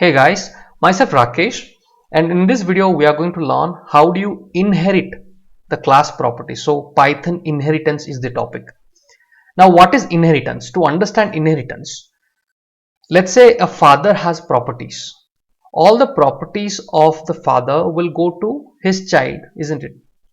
Hey guys, myself Rakesh, and in this video we are going to learn how do you inherit the class property. So Python inheritance is the topic. Now what is inheritance? To understand inheritance, let's say a father has properties. All the properties of the father will go to his child, isn't it?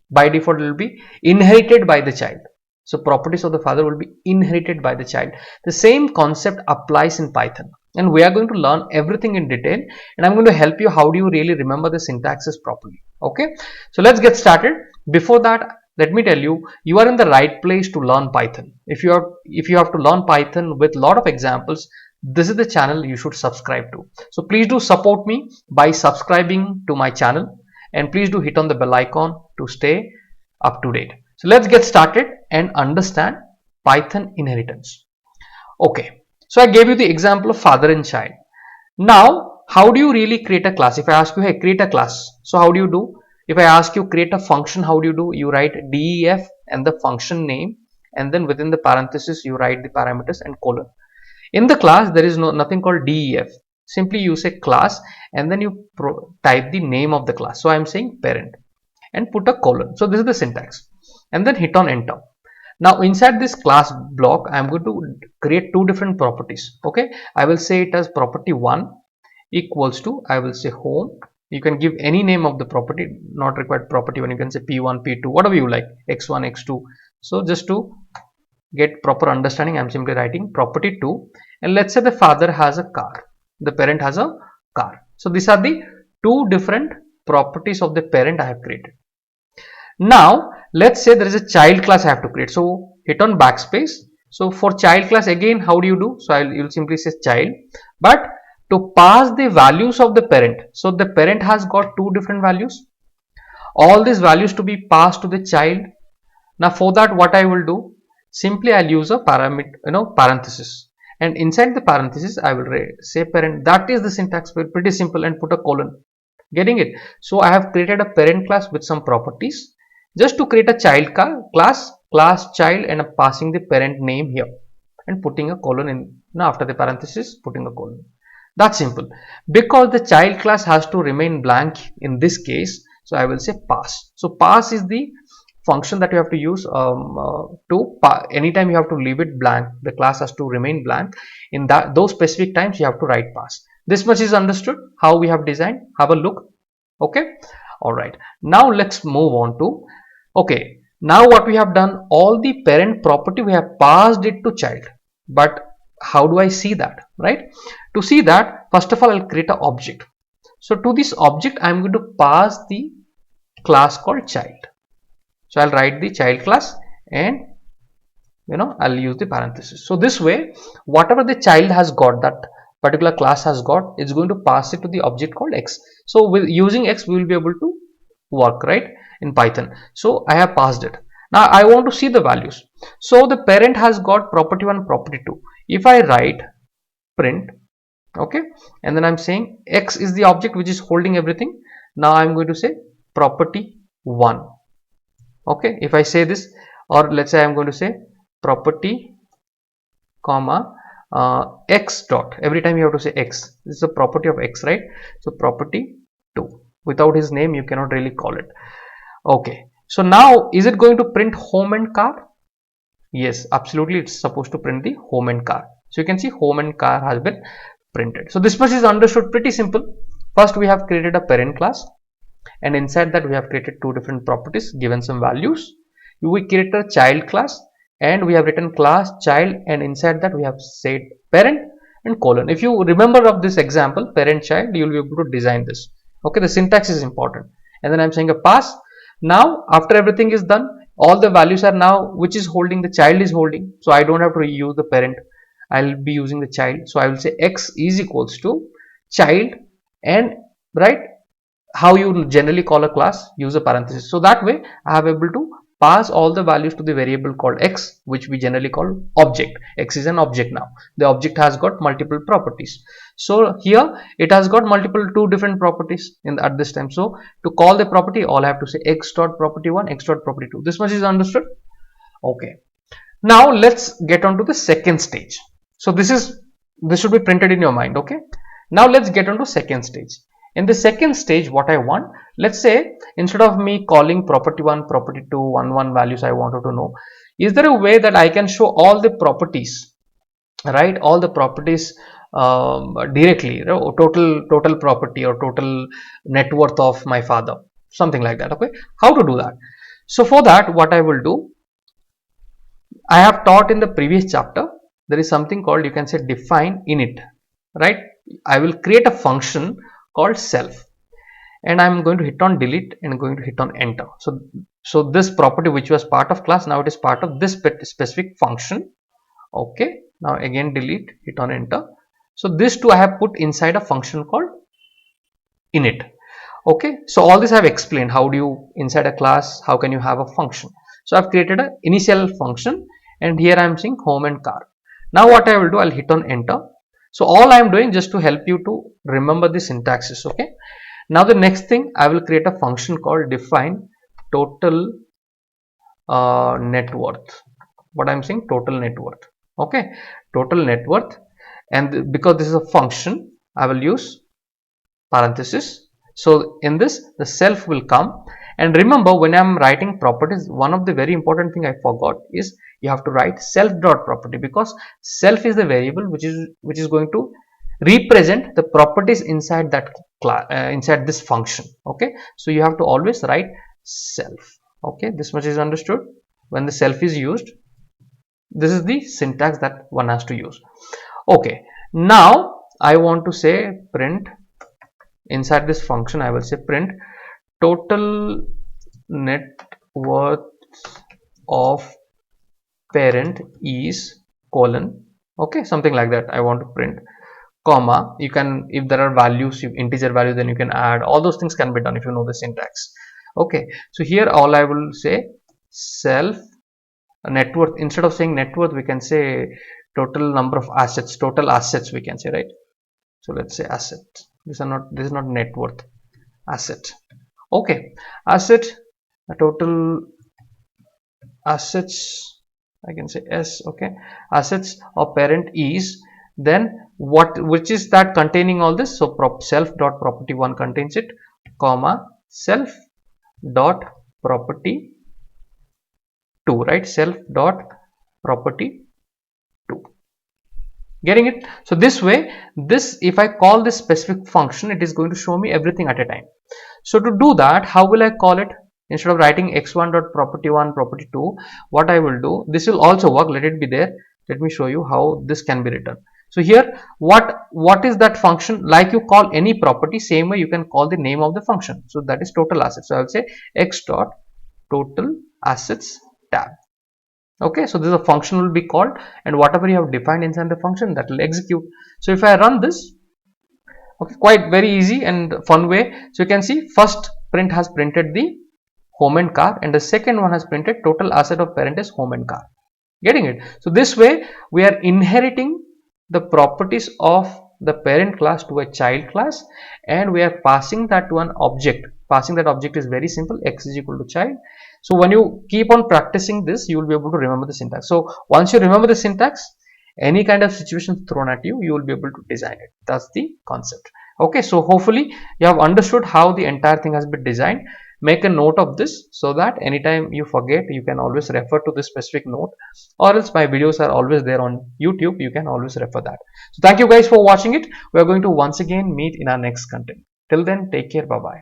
By default it will be inherited by the child. So properties of the father will be inherited by the child. The same concept applies in Python, and we are going to learn everything in detail, and I'm going to help you how do you really remember the syntaxes properly. Okay, so let's get started. Before that, let me tell you, you are in the right place to learn Python. If you have to learn Python with a lot of examples, this is the channel you should subscribe to. So please do support me by subscribing to my channel, and please do hit on the bell icon to stay up to date. So let's get started and understand Python inheritance. Okay, so I gave you the example of father and child. Now how do you really create a class? If I ask you, hey, create a class, so how do you do? If I ask you create a function, how do you do? You write def and the function name, and then within the parenthesis you write the parameters and colon. In the class there is nothing called def. Simply you say class and then you type the name of the class. So I am saying parent and put a colon. So this is the syntax, and then hit on enter. Now inside this class block I am going to create two different properties. Okay, I will say it as property 1 equals to, I will say home. You can give any name of the property, not required property 1. You can say p1, p2, whatever you like, x1, x2. So just to get proper understanding, I am simply writing property 2, and let's say the father has a car, the parent has a car. So these are the two different properties of the parent I have created. Now let's say there is a child class I have to create. So hit on backspace. So for child class, again, how do you do? So you'll simply say child, but to pass the values of the parent. So the parent has got two different values. All these values to be passed to the child. Now for that, what I will do? Simply I'll use a parameter, parenthesis, and inside the parenthesis I will say parent. That is the syntax. Pretty simple, and put a colon. Getting it? So I have created a parent class with some properties just to create a child class child, and passing the parent name here and putting a colon in. Now after the parenthesis, putting a colon. That's simple, because the child class has to remain blank in this case. So I will say pass. So pass is the function that you have to use anytime you have to leave it blank, the class has to remain blank. In those specific times you have to write pass. This much is understood how we have designed. Have a look. Okay, all right, now let's move on to, okay, now what we have done, all the parent property we have passed it to child, but how do I see that? Right, to see that, first of all I'll create an object. So to this object I'm going to pass the class called child. So I'll write the child class, and I'll use the parenthesis. So this way, whatever the child has got, that particular class has got, it's going to pass it to the object called x. So with using x we will be able to work, right, in Python. So I have passed it. Now I want to see the values. So the parent has got property 1, property 2. If I write print, okay, and then I'm saying x is the object which is holding everything. Now I'm going to say property 1. Okay, if I say this, or let's say I'm going to say property comma x dot, every time you have to say x. This is a property of x, right? So property 2. Without his name you cannot really call it. Okay, so now is it going to print home and car? Yes, absolutely, it's supposed to print the home and car. So you can see home and car has been printed. So this much is understood. Pretty simple. First we have created a parent class, and inside that we have created two different properties, given some values. We created a child class, and we have written class child, and inside that we have said parent and colon. If you remember of this example, parent child, you will be able to design this. Okay, the syntax is important. And then I'm saying a pass. Now after everything is done, all the values are now, which is holding, the child is holding. So I don't have to use the parent, I'll be using the child. So I will say x is equals to child, and right, how you generally call a class, use a parenthesis. So that way I have able to pass all the values to the variable called x, which we generally call object. X is an object. Now the object has got multiple properties. So here it has got two different properties at this time. So to call the property, all I have to say x dot property 1, x dot property 2. This much is understood. Okay, now let's get on to the second stage. So this should be printed in your mind. Okay, Now let's get on to second stage. In the second stage, what I want, let's say instead of me calling property 1, property 2, 1 values I wanted to know, is there a way that I can show all the properties, right? All the properties directly, you know, total property or total net worth of my father, something like that. Okay, how to do that? So for that, what I will do, I have taught in the previous chapter, there is something called, you can say, define init, right? I will create a function called self, and I'm going to hit on delete and going to hit on enter. So this property which was part of class, now it is part of this specific function. Okay, now again delete, hit on enter. So this two I have put inside a function called init. Okay, so all this I have explained. How do you inside a class, how can you have a function? So I've created an initial function, and here I am saying home and car. Now what I will do, I'll hit on enter. So all I am doing, just to help you to remember the syntaxes. Okay, now the next thing, I will create a function called define total net worth. What I'm saying, total net worth. Okay, total net worth, and because this is a function, I will use parenthesis. So in this, the self will come. And remember, when I'm writing properties, one of the very important thing I forgot is you have to write self dot property, because self is the variable which is going to represent the properties inside that class, inside this function. Okay, so you have to always write self. Okay, this much is understood. When the self is used, this is the syntax that one has to use. Okay, now I want to say print, inside this function I will say print total net worth of parent is colon, okay, something like that I want to print, comma, you can, if there are values, integer value, then you can add, all those things can be done if you know the syntax. Okay, so here all I will say self net worth, instead of saying net worth we can say total number of assets, total assets we can say, right? So let's say asset, this is not net worth, asset. Okay, asset, total assets, I can say S. Okay, assets of parent is, then what, which is that containing all this? So self dot property 1 contains it, comma, self dot property 2, right? Self dot property 2. Getting it? So this way, this, if I call this specific function, it is going to show me everything at a time. So to do that, how will I call it? Instead of writing x1 dot property 1 property 2, what I will do, this will also work, let it be there. Let me show you how this can be written. So here, what is that function? Like you call any property, same way you can call the name of the function. So that is total assets. So I will say x dot total assets tab. Okay, so this is a function will be called, and whatever you have defined inside the function, that will execute. So if I run this, okay, quite very easy and fun way. So you can see first print has printed the home and car, and the second one has printed total asset of parent is home and car. Getting it? So this way we are inheriting the properties of the parent class to a child class, and we are passing that to an object. Passing that object is very simple, x is equal to child. So when you keep on practicing this, you will be able to remember the syntax. So once you remember the syntax, any kind of situation thrown at you, you will be able to design it. That's the concept. Okay, so hopefully you have understood how the entire thing has been designed. Make a note of this so that anytime you forget, you can always refer to this specific note, or else my videos are always there on YouTube, you can always refer that. So thank you guys for watching it. We are going to once again meet in our next content. Till then, take care. Bye bye.